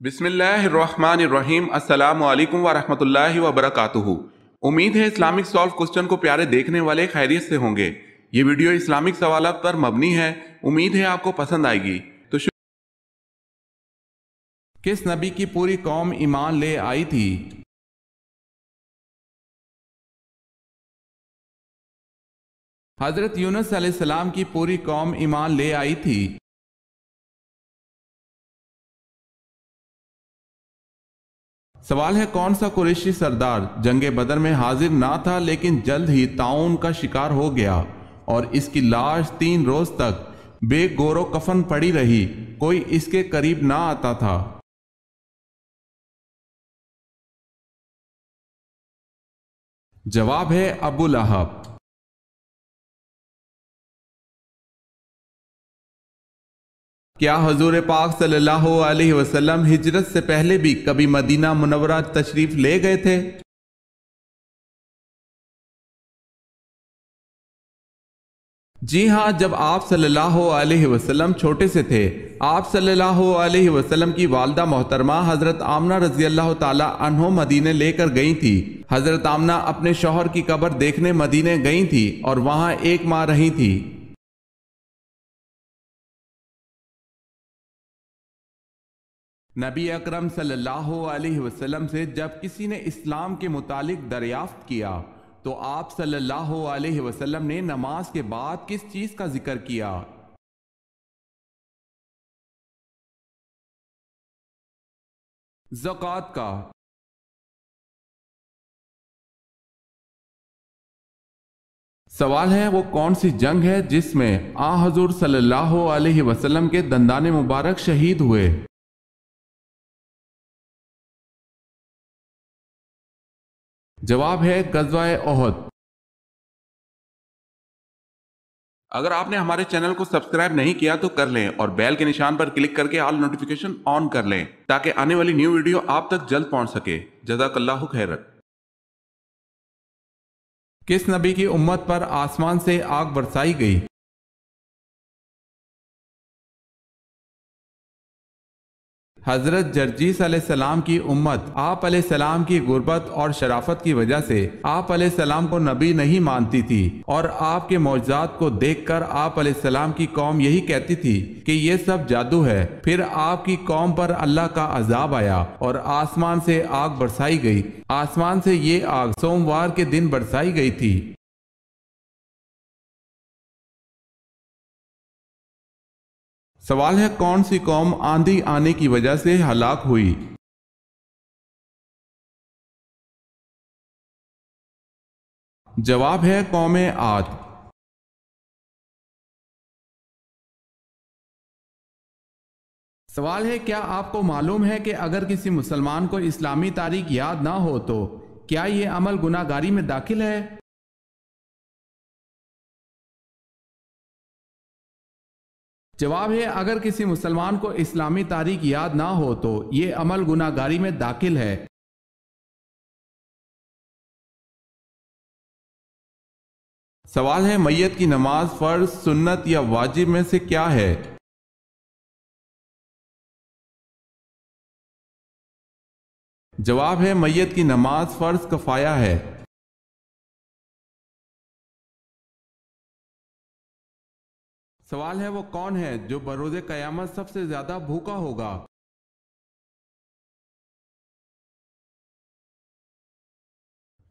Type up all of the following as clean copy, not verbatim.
बिस्मिल्लाहिर्रहमानिर्रहीम। अस्सलामु अलैकुम वरहमतुल्लाहि वबरकातुहू। उम्मीद है इस्लामिक सॉल्व क्वेश्चन को प्यारे देखने वाले खैरियत से होंगे। ये वीडियो इस्लामिक सवालात पर मबनी है। उम्मीद है आपको पसंद आएगी। तो किस नबी की पूरी कौम ईमान ले आई थी? हजरत यूनुस अलैहिस्सलाम की पूरी कौम ईमान ले आई थी। सवाल है, कौन सा कुरैशी सरदार जंगे बदर में हाजिर ना था लेकिन जल्द ही ताउन का शिकार हो गया और इसकी लाश 3 रोज तक बेगोरो कफन पड़ी रही, कोई इसके करीब ना आता था? जवाब है अबू लहब। क्या हजूर पाक सल्लल्लाहु अलैहि वसल्लम हिजरत से पहले भी कभी मदीना मुनव्वरा तशरीफ ले गए थे? जी हाँ, जब आप सल्लल्लाहु अलैहि वसल्लम छोटे से थे, आप सल्लल्लाहु अलैहि वसल्लम की वालदा मोहतरमा हजरत आमना रजी अल्लाह ताला अन्हो मदीने लेकर गई थी। हजरत आमना अपने शौहर की कब्र देखने मदीने गई थी और वहां 1 माह रही थी। नबी अकरम सल्लल्लाहु अलैहि वसल्लम से जब किसी ने इस्लाम के मुतालिक दरियाफ्त किया तो आप सल्लल्लाहु अलैहि वसल्लम ने नमाज के बाद किस चीज का जिक्र किया? ज़कात का। सवाल है, वो कौन सी जंग है जिसमें आ हजूर सल्लल्लाहु अलैहि वसल्लम के दंदाने मुबारक शहीद हुए? जवाब है गज़वाए ओहद। अगर आपने हमारे चैनल को सब्सक्राइब नहीं किया तो कर लें और बेल के निशान पर क्लिक करके ऑल नोटिफिकेशन ऑन कर लें ताकि आने वाली न्यू वीडियो आप तक जल्द पहुंच सके। जज़ाकल्लाहु खैरत। किस नबी की उम्मत पर आसमान से आग बरसाई गई? हजरत जर्जीस अलैहिस्सलाम की उम्मत आप अलैहिस्सलाम की गुर्बत और शराफत की वजह से आप अलैहिस्सलाम को नबी नहीं मानती थी और आपके मौजज़ात को देखकर आप अलैहिस्सलाम की कौम यही कहती थी कि ये सब जादू है। फिर आपकी कौम पर अल्लाह का अजाब आया और आसमान से आग बरसाई गई। आसमान से ये आग सोमवार के दिन बरसाई गई थी। सवाल है, कौन सी कौम आंधी आने की वजह से हलाक हुई? जवाब है कौमे आद। सवाल है, क्या आपको मालूम है कि अगर किसी मुसलमान को इस्लामी तारीख याद ना हो तो क्या यह अमल गुनाहगारी में दाखिल है? जवाब है, अगर किसी मुसलमान को इस्लामी तारीख याद ना हो तो यह अमल गुनाहगारी में दाखिल है। सवाल है, मैयत की नमाज फर्ज, सुन्नत या वाजिब में से क्या है? जवाब है, मैयत की नमाज फर्ज कफाया है। सवाल है, वो कौन है जो बरोज़े क़यामत सबसे ज्यादा भूखा होगा?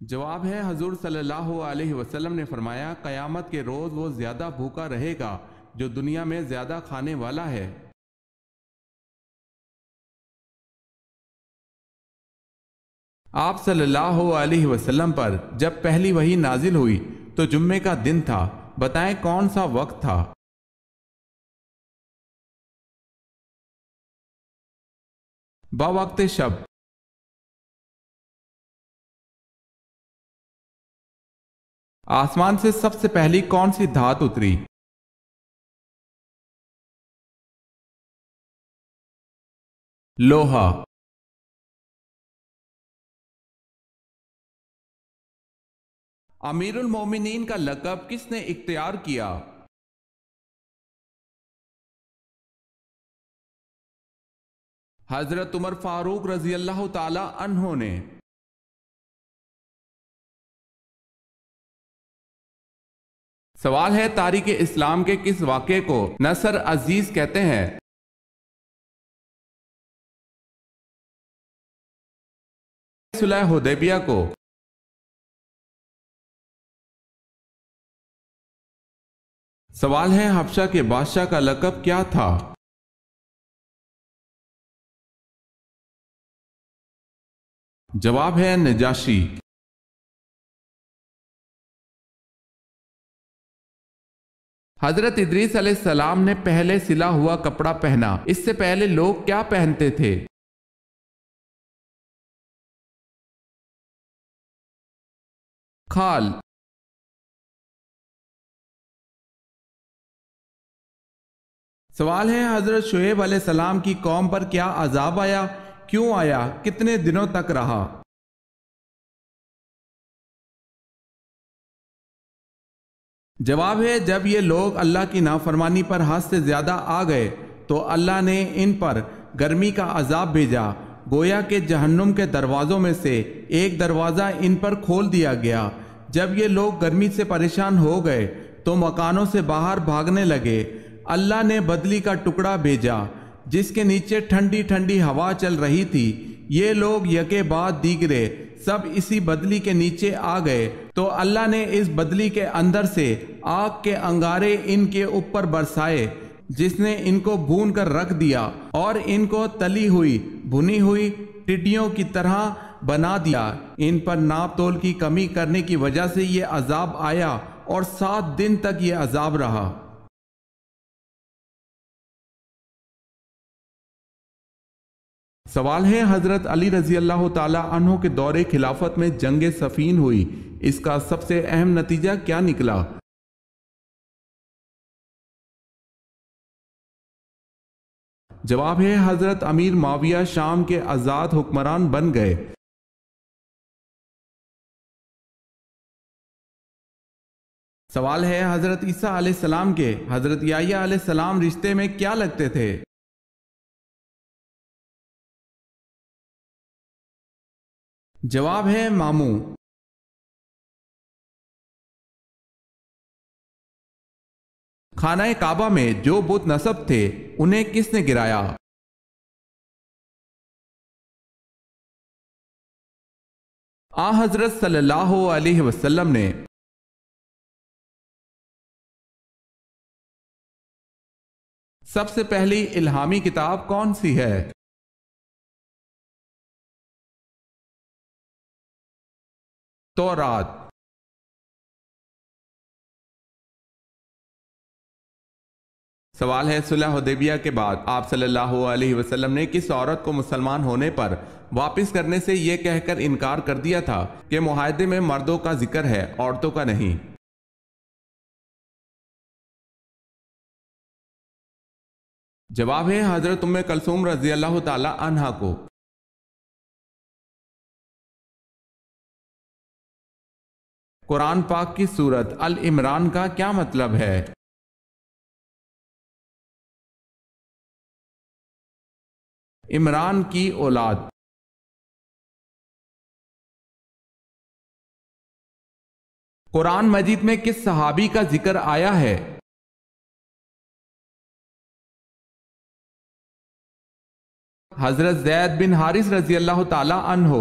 जवाब है, हजूर सल्लल्लाहु अलैहि वसल्लम ने फरमाया, क़यामत के रोज वो ज्यादा भूखा रहेगा जो दुनिया में ज्यादा खाने वाला है। आप सल्लल्लाहु अलैहि वसल्लम पर जब पहली वही नाजिल हुई तो जुम्मे का दिन था। बताएं कौन सा वक्त था? बवक्त शब। आसमान से सबसे पहली कौन सी धात उतरी? लोहा। अमीरुल मोमिनीन का लक़ब किसने इख्तियार किया? हजरत उमर फारूक रजी अल्लाह ताला अन्हो ने सवाल है, तारीख इस्लाम के किस वाक़े को नसर अजीज कहते हैं? सुलह हुदैबिया को। सवाल है, हबशा के बादशाह का लक़ब क्या था? जवाब है नजाशी। हजरत इदरीस अलैहिस्सलाम ने पहले सिला हुआ कपड़ा पहना, इससे पहले लोग क्या पहनते थे? खाल। सवाल है, हजरत शुएब अलैहिस्सलाम की कौम पर क्या अजाब आया, क्यों आया, कितने दिनों तक रहा? जवाब है, जब ये लोग अल्लाह की नाफरमानी पर हद से ज्यादा आ गए तो अल्लाह ने इन पर गर्मी का अजाब भेजा। गोया के जहन्नुम के दरवाजों में से एक दरवाजा इन पर खोल दिया गया। जब ये लोग गर्मी से परेशान हो गए तो मकानों से बाहर भागने लगे। अल्लाह ने बदली का टुकड़ा भेजा जिसके नीचे ठंडी ठंडी हवा चल रही थी। ये लोग यके बाद दीगरे सब इसी बदली के नीचे आ गए तो अल्लाह ने इस बदली के अंदर से आग के अंगारे इनके ऊपर बरसाए जिसने इनको भून कर रख दिया और इनको तली हुई भुनी हुई टिड्डियों की तरह बना दिया। इन पर नाप तोल की कमी करने की वजह से ये अजाब आया और 7 दिन तक ये अजाब रहा। सवाल है, हजरत अली रजी अल्लाह ताला अन्हो के दौरे खिलाफत में जंग सफीन हुई, इसका सबसे अहम नतीजा क्या निकला? जवाब है, हजरत अमीर माविया शाम के आजाद हुक्मरान बन गए। सवाल है, हजरत ईसा अलैहिस्सलाम के हजरत याह्या अलैहिस्सलाम रिश्ते में क्या लगते थे? जवाब है मामू। खाना काबा में जो बुत नसब थे उन्हें किसने गिराया? आ हजरत सल्लल्लाहु अलैहि वसल्लम ने। सबसे पहली इल्हामी किताब कौन सी है? तौरात। सवाल है, सुलह हुदैबिया के बाद आप सल्लल्लाहु अलैहि वसल्लम ने किस औरत को मुसलमान होने पर वापस करने से यह कहकर इनकार कर दिया था कि मुआहदे में मर्दों का जिक्र है, औरतों का नहीं? जवाब है, हजरत उम्मे कलसूम रजी अल्लाह ताला अन्हा को। कुरान पाक की सूरत अल इमरान का क्या मतलब है? इमरान की औलाद। कुरान मजीद में किस सहाबी का जिक्र आया है? हजरत ज़ैद बिन हारिस रजी अल्लाह ताला अन्हो।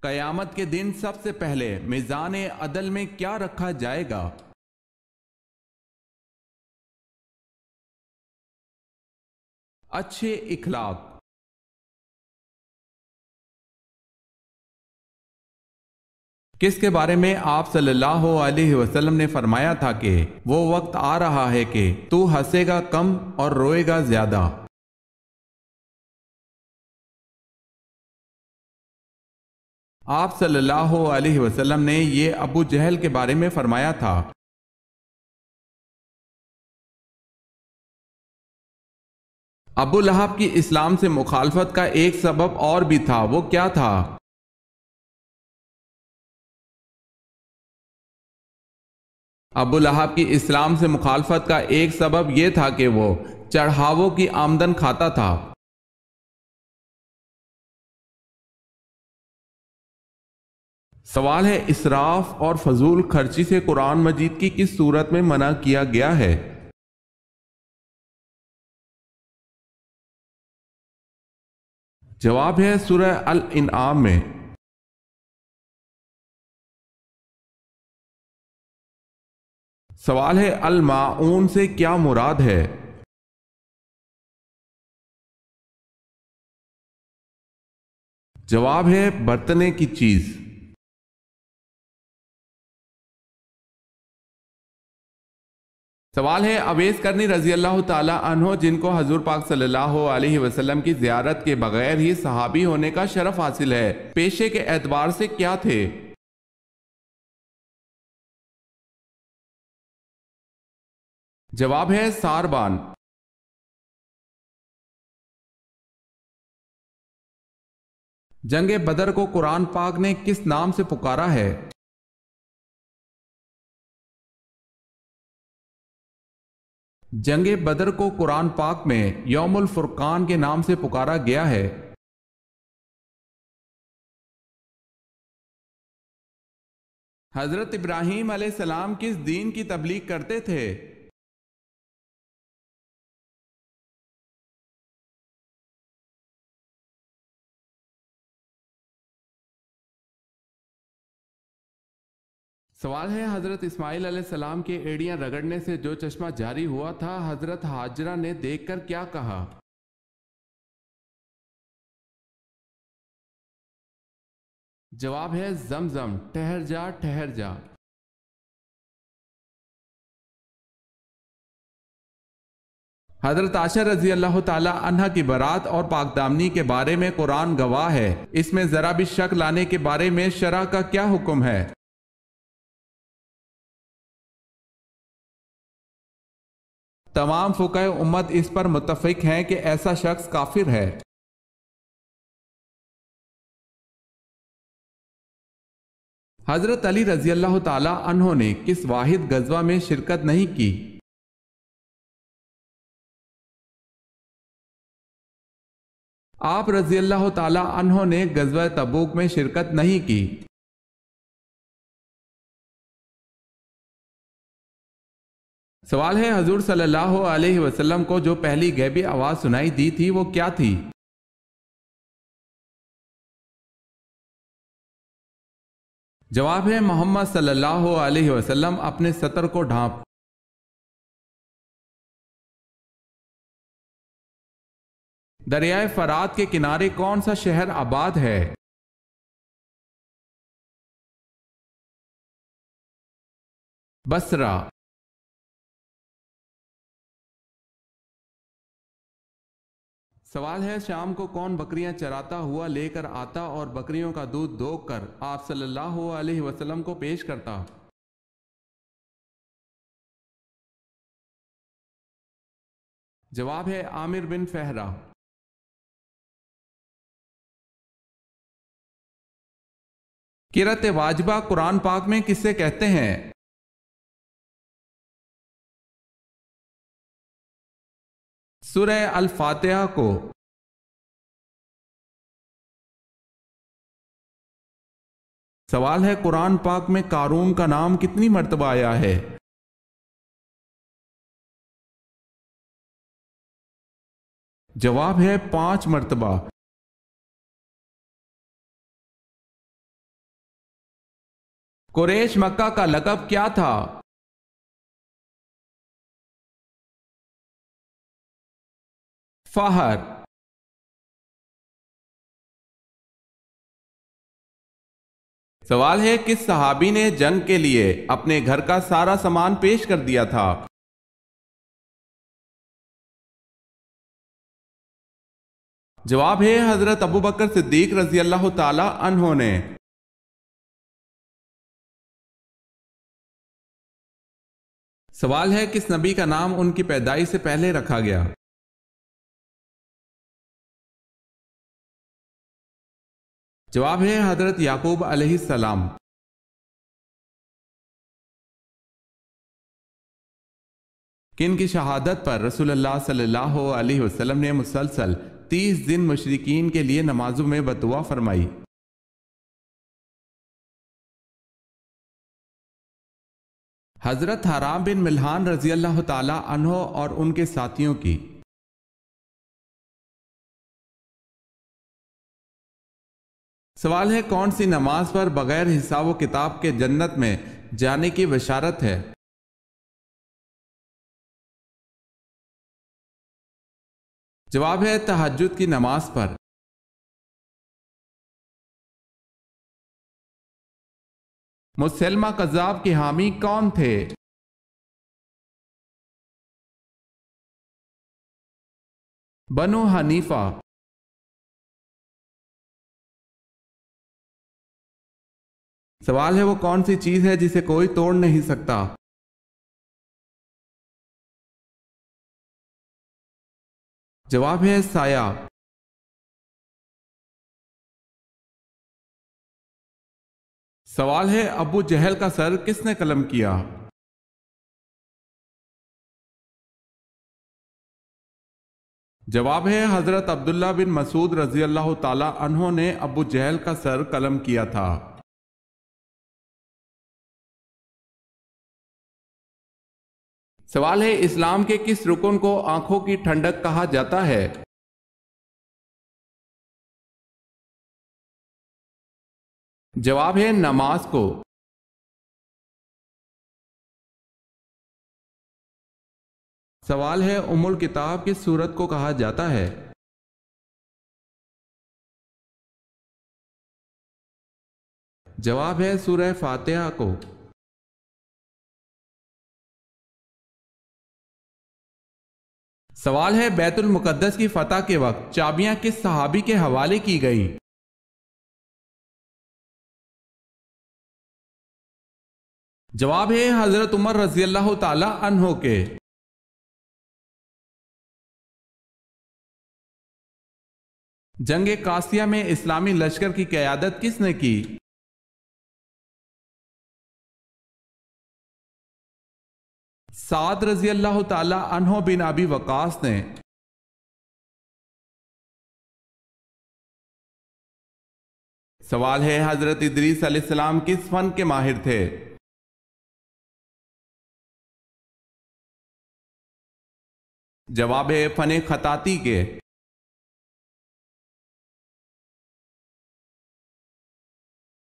कयामत के दिन सबसे पहले मिजान अदल में क्या रखा जाएगा? अच्छे इखलाक। किसके बारे में आप सल्लल्लाहु अलैहि वसल्लम ने फरमाया था कि वो वक्त आ रहा है कि तू हंसेगा कम और रोएगा ज्यादा? आप सल्लल्लाहु अलैहि वसल्लम ने ये अबू जहल के बारे में फरमाया था। अबू लहब की इस्लाम से मुखालफत का एक सबब और भी था, वो क्या था? अबू लहब की इस्लाम से मुखालफत का एक सबब यह था कि वो चढ़ावों की आमदन खाता था। सवाल है, इसराफ और फजूल खर्ची से कुरान मजीद की किस सूरत में मना किया गया है? जवाब है सूरह अल इनआम में। सवाल है, अल माऊन से क्या मुराद है? जवाब है बरतने की चीज। सवाल है, अवैस करनी रजी अल्लाह ताला अन्हो जिनको हजूर पाक सल्लल्लाहु अलैहि वसल्लम की जियारत के बगैर ही सहाबी होने का शरफ हासिल है, पेशे के एतबार से क्या थे? जवाब है सारबान। जंगे बदर को कुरान पाक ने किस नाम से पुकारा है? जंगे बदर को कुरान पाक में यौमुल फुरकान के नाम से पुकारा गया है। हजरत इब्राहीम अलैहिस्सलाम किस दीन की तबलीग करते थे? सवाल है, हजरत इस्माइल अलैहिस्सलाम के एड़ियां रगड़ने से जो चश्मा जारी हुआ था, हजरत हाजरा ने देखकर क्या कहा? जवाब है जमजम, ठहर जा ठहर जा। हजरत आशा रजी अल्लाह ताला अन्हा की बारात और पाकदामनी के बारे में कुरान गवाह है, इसमें जरा भी शक लाने के बारे में शरा का क्या हुक्म है? तमाम फुकाए उम्मत इस पर मुत्तफिक हैं कि ऐसा शख्स काफिर है। हजरत अली रजी अल्लाह ताला अन्हों ने किस वाहिद गजवा में शिरकत नहीं की? आप रजी अल्लाह ताला अन्हों ने गजवा तबूक में शिरकत नहीं की। सवाल है, हजूर सल्लल्लाहु अलैहि वसल्लम को जो पहली गैबी आवाज सुनाई दी थी वो क्या थी? जवाब है मोहम्मद सल्लल्लाहु अलैहि वसल्लम अपने सतर को ढांप। दरियाए फरात के किनारे कौन सा शहर आबाद है? बसरा। सवाल है, शाम को कौन बकरियां चराता हुआ लेकर आता और बकरियों का दूध दोग कर आप सल्लल्लाहु अलैहि वसल्लम को पेश करता? जवाब है आमिर बिन फहरा। किरत वाजिबा कुरान पाक में किससे कहते हैं? सूरह अल फातिहा को। सवाल है, कुरान पाक में कारून का नाम कितनी मर्तबा आया है? जवाब है 5 मर्तबा। कुरैश मक्का का लक़ब क्या था? फहर। सवाल है, किस सहाबी ने जंग के लिए अपने घर का सारा सामान पेश कर दिया था? जवाब है हजरत अबू बकर सिद्दीक रजी अल्लाह ताला अन्हों ने। सवाल है, किस नबी का नाम उनकी पैदाइश से पहले रखा गया? जवाब है हजरत याकूब अलैहिस्सलाम। कि इनकी शहादत पर रसूलुल्लाह सल्लल्लाहु अलैहि वसल्लम ने मुसलसल 30 दिन मुशरिकीन के लिए नमाजों में बदुआ फरमाई। हजरत हराम बिन मिल्हान रजी अल्लाह ताला अन्हो और उनके साथियों की। सवाल है, कौन सी नमाज पर बगैर हिसाब व किताब के जन्नत में जाने की बशारत है? जवाब है तहज्जुद की नमाज पर। मुसलमा कज़्ज़ाब के हामी कौन थे? बनु हनीफा। सवाल है, वो कौन सी चीज है जिसे कोई तोड़ नहीं सकता? जवाब है साया। सवाल है, अबू जहल का सर किसने कलम किया? जवाब है हजरत अब्दुल्ला बिन मसूद रजी अल्लाह ताला अन्हो ने अबू जहल का सर कलम किया था। सवाल है, इस्लाम के किस रुकन को आंखों की ठंडक कहा जाता है? जवाब है नमाज को। सवाल है, उम्मुल किताब किस सूरत को कहा जाता है? जवाब है सूरह फातिहा को। सवाल है, बैतुल मुकद्दस की फतह के वक्त चाबियां किस सहाबी के हवाले की गई? जवाब है हजरत उमर रजी अल्लाह ताला अन्हो के। जंगे कासिया में इस्लामी लश्कर की क़यादत किसने की? साद रजी अल्लाह ताला अन्हो बिन अबी वकास ने। सवाल है, हजरत इदरीस अलैहिस्सलाम किस फन के माहिर थे? जवाब है फने खताती के।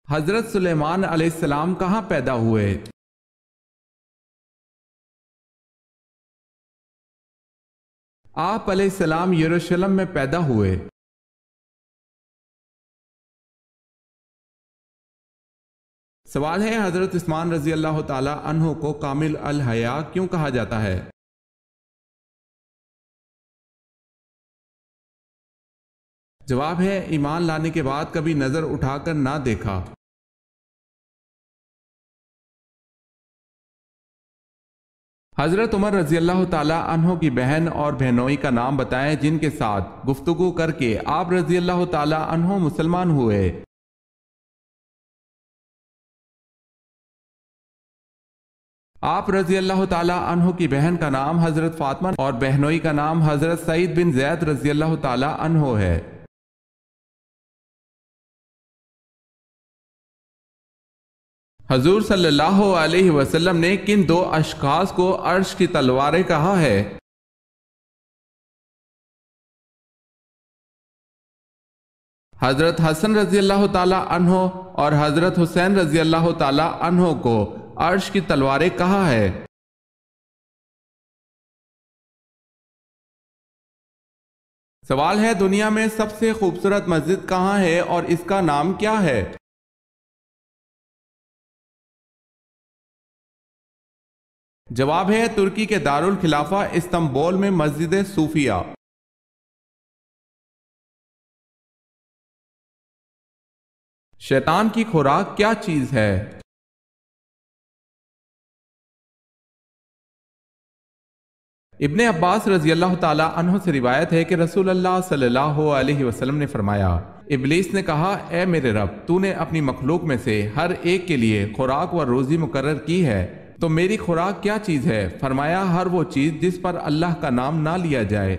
हजरत सुलेमान अलैहिस्सलाम कहां पैदा हुए? आप अलैहिस्सलाम यरूशलेम में पैदा हुए। सवाल है, हजरत उस्मान रजी अल्लाह ताला अन्हो को कामिल अल हया क्यों कहा जाता है? जवाब है, ईमान लाने के बाद कभी नजर उठाकर ना देखा। हजरत उमर रजी अल्लाह ताला अन्हो की बहन और बहनोई का नाम बताएं जिनके साथ गुफ्तगू करके आप रजी अल्लाह ताला अन्हो मुसलमान हुए। आप रजी अल्लाह ताला अन्हो की बहन का नाम हजरत फातिमा और बहनोई का नाम हजरत सईद बिन ज़ैद रजी अल्लाह ताला अन्हो है। हजूर सल्लल्लाहु अलैहि वसल्लम ने किन दो अशखास को अर्श की तलवारें कहा है? हजरत हसन रजी अल्लाह ताला अन्हो और हजरत हुसैन रजी अल्लाह ताला अन्हो को अर्श की तलवारें कहा है? सवाल है, दुनिया में सबसे खूबसूरत मस्जिद कहाँ है और इसका नाम क्या है? जवाब है तुर्की के दारुल खिलाफा इस्तांबुल में मस्जिद सूफिया। शैतान की खुराक क्या चीज है? इब्ने अब्बास रजी अल्लाह ताला अन्हु से रिवायत है कि रसूलुल्लाह सल्लल्लाहु अलैहि वसल्लम ने फरमाया, इब्लीस ने कहा, ए मेरे रब, तूने अपनी मखलूक में से हर एक के लिए खुराक व रोजी मुकर्रर की है, तो मेरी खुराक क्या चीज है? फरमाया, हर वो चीज जिस पर अल्लाह का नाम ना लिया जाए।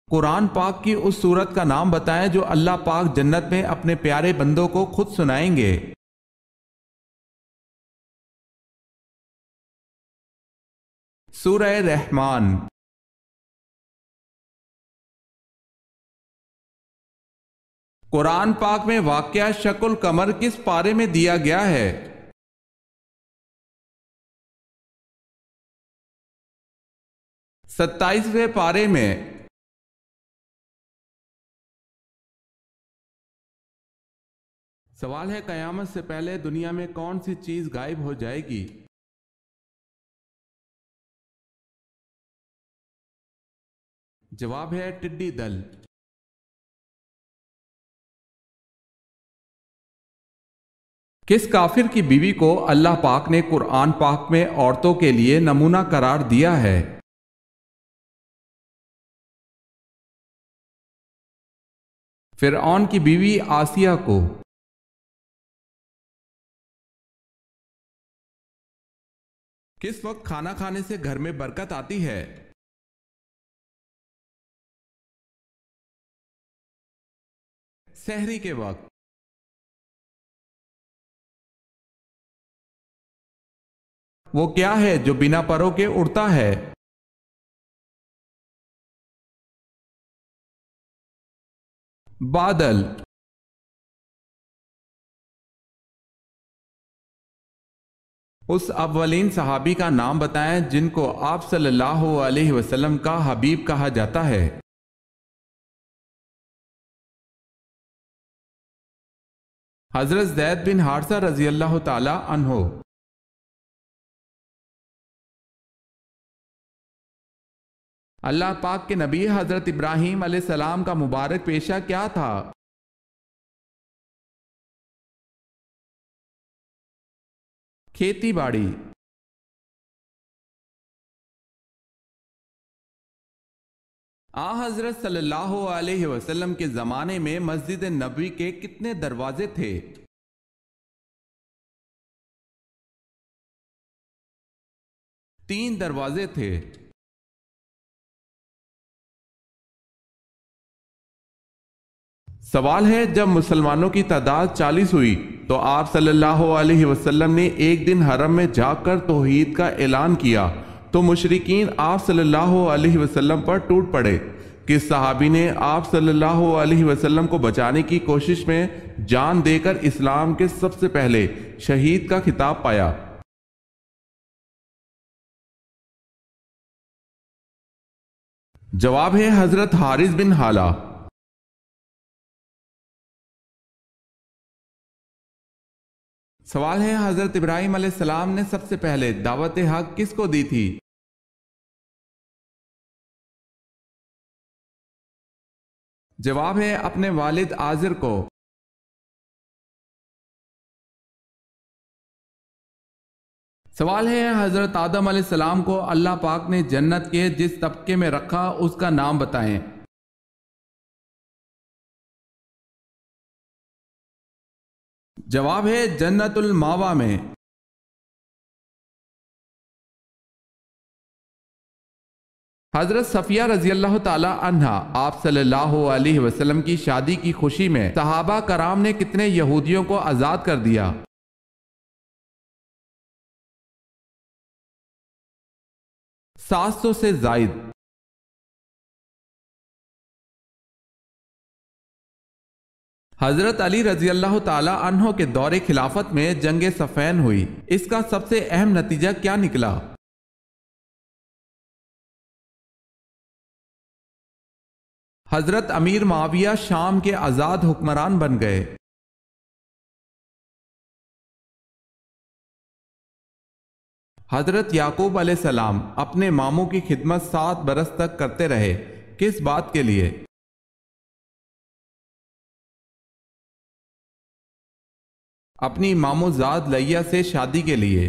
कुरान पाक की उस सूरत का नाम बताएं जो अल्लाह पाक जन्नत में अपने प्यारे बंदों को खुद सुनाएंगे। सूरह रहमान। कुरान पाक में वाक़या शकुल कमर किस पारे में दिया गया है? 27वें पारे में। सवाल है, कयामत से पहले दुनिया में कौन सी चीज गायब हो जाएगी? जवाब है टिड्डी दल। किस काफिर की बीवी को अल्लाह पाक ने कुरान पाक में औरतों के लिए नमूना करार दिया है? फिरऔन की बीवी आसिया को। किस वक्त खाना खाने से घर में बरकत आती है? सहरी के वक्त। वो क्या है जो बिना परों के उड़ता है? बादल। उस अव्वलीन सहाबी का नाम बताएं जिनको आप सल्लल्लाहु अलैहि वसल्लम का हबीब कहा जाता है। हजरत ज़ैद बिन हारसा रजी अल्लाह ताला अन्हो। अल्लाह पाक के नबी हजरत इब्राहीम अलैहिस्सलाम का मुबारक पेशा क्या था? खेती बाड़ी। आ हजरत सल्लल्लाहु अलैहि वसल्लम के जमाने में मस्जिद नबवी के कितने दरवाजे थे? 3 दरवाजे थे। सवाल है, जब मुसलमानों की तादाद 40 हुई तो आप सल्लल्लाहु अलैहि वसल्लम ने एक दिन हरम में जाकर तौहीद का ऐलान किया तो मुशरिकीन आप सल्लल्लाहु अलैहि वसल्लम पर टूट पड़े। किस सहाबी ने आप सल्लल्लाहु अलैहि वसल्लम को बचाने की कोशिश में जान देकर इस्लाम के सबसे पहले शहीद का खिताब पाया? जवाब है हजरत हारिस बिन हाला। सवाल है, हजरत इब्राहिम अलैहिस्सलाम ने सबसे पहले दावत हक किसको दी थी? जवाब है अपने वालिद आजिर को। सवाल है, हजरत आदम अलैहिस्सलाम को अल्लाह पाक ने जन्नत के जिस तबके में रखा उसका नाम बताएं। जवाब है जन्नतुल मावा में। हजरत सफिया रजी अल्लाह ताला अन्हा आप सल्लल्लाहु अलैहि वसल्लम की शादी की खुशी में सहाबा कराम ने कितने यहूदियों को आजाद कर दिया? 700 से जायद। हजरत अली रजी अल्लाह ताला अन्हो के दौरे खिलाफत में जंग सफैन हुई, इसका सबसे अहम नतीजा क्या निकला? हजरत अमीर माविया शाम के आजाद हुक्मरान बन गए। हजरत याकूब अलैहिस्सलाम अपने मामू की खिदमत 7 बरस तक करते रहे, किस बात के लिए? अपनी मामूजाद लैया से शादी के लिए।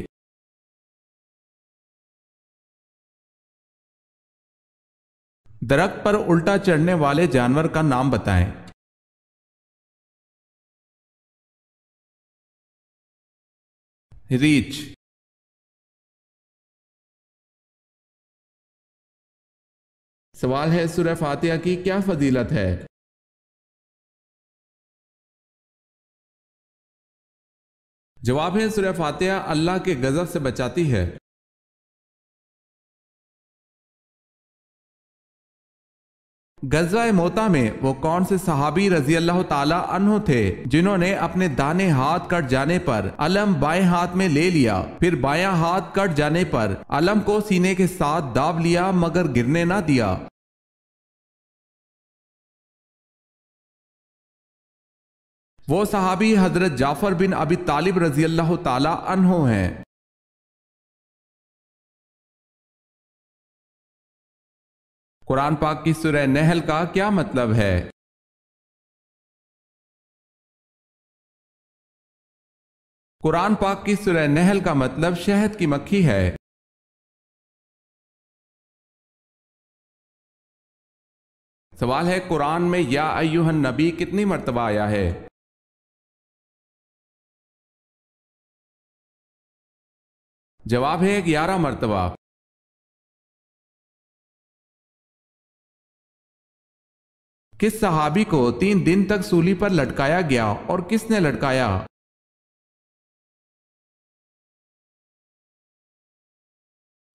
दरख्त पर उल्टा चढ़ने वाले जानवर का नाम बताएं। रीच। सवाल है, सूरह फातिहा की क्या फजीलत है? जवाब है, सूरह फातिहा अल्लाह के गजब से बचाती है। गज़वा मोता में वो कौन से सहाबी रजी अल्लाह ताला अन्हो थे जिन्होंने अपने दाने हाथ कट जाने पर अलम बाएं हाथ में ले लिया, फिर बायां हाथ कट जाने पर अलम को सीने के साथ दाब लिया मगर गिरने ना दिया? वो सहाबी हजरत जाफर बिन अबी तालिब रजी अल्लाह ताला अन्हो हैं। कुरान पाक की सूरह नहल का क्या मतलब है? कुरान पाक की सूरह नहल का मतलब शहद की मक्खी है। सवाल है, कुरान में या अय्युहन नबी कितनी मर्तबा आया है? जवाब है 11 मर्तबा। किस सहाबी को 3 दिन तक सूली पर लटकाया गया और किसने लटकाया?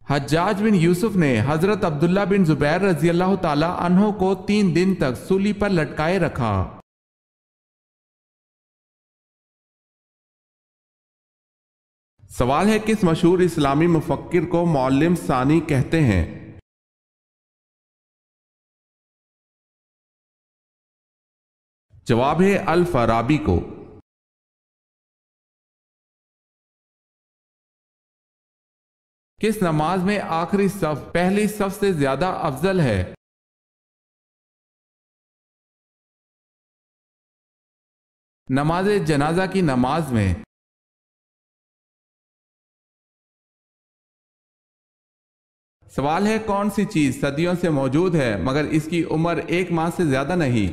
हज्जाज बिन यूसुफ ने हजरत अब्दुल्ला बिन जुबैर रजी अल्लाह ताला अन्हो को 3 दिन तक सूली पर लटकाए रखा। सवाल है, किस मशहूर इस्लामी मुफक्किर को मौल्लिम सानी कहते हैं? जवाब है अल फराबी को। किस नमाज में आखिरी सफ पहली सफ से ज्यादा अफजल है? नमाज जनाजा की नमाज में। सवाल है, कौन सी चीज सदियों से मौजूद है मगर इसकी उम्र 1 माह से ज्यादा नहीं?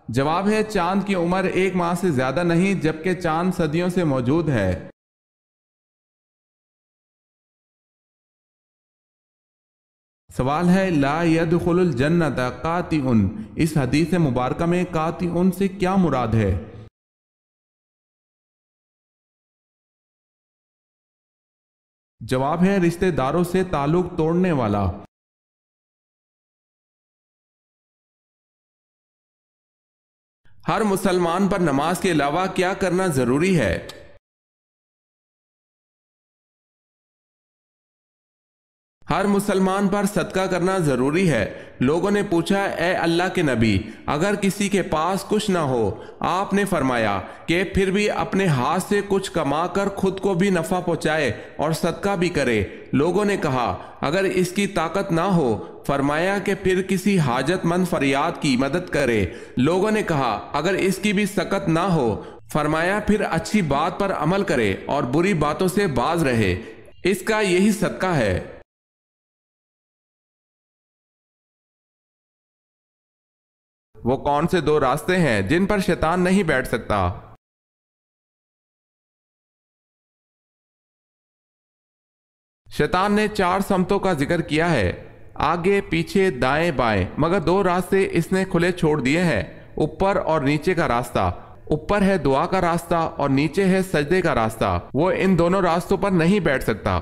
जवाब है, चांद की उम्र 1 माह से ज्यादा नहीं, जबकि चांद सदियों से मौजूद है। सवाल है, ला यदखुलुल जन्नत कातिउन, इस हदीस मुबारका में कातिउन से क्या मुराद है? जवाब है, रिश्तेदारों से ताल्लुक तोड़ने वाला। हर मुसलमान पर नमाज के अलावा क्या करना जरूरी है? हर मुसलमान पर सदका करना जरूरी है। लोगों ने पूछा, ए अल्लाह के नबी, अगर किसी के पास कुछ ना हो, आपने फरमाया कि फिर भी अपने हाथ से कुछ कमाकर खुद को भी नफा पहुंचाए और सदका भी करे। लोगों ने कहा, अगर इसकी ताकत ना हो, फरमाया कि फिर किसी हाजतमंद फरियाद की मदद करे। लोगों ने कहा, अगर इसकी भी सकत ना हो, फरमाया फिर अच्छी बात पर अमल करे और बुरी बातों से बाज रहे। इसका यही सदका है। वो कौन से 2 रास्ते हैं जिन पर शैतान नहीं बैठ सकता? शैतान ने 4 समतों का जिक्र किया है, आगे पीछे दाएं बाएं, मगर 2 रास्ते इसने खुले छोड़ दिए हैं, ऊपर और नीचे का रास्ता। ऊपर है दुआ का रास्ता और नीचे है सजदे का रास्ता। वो इन दोनों रास्तों पर नहीं बैठ सकता।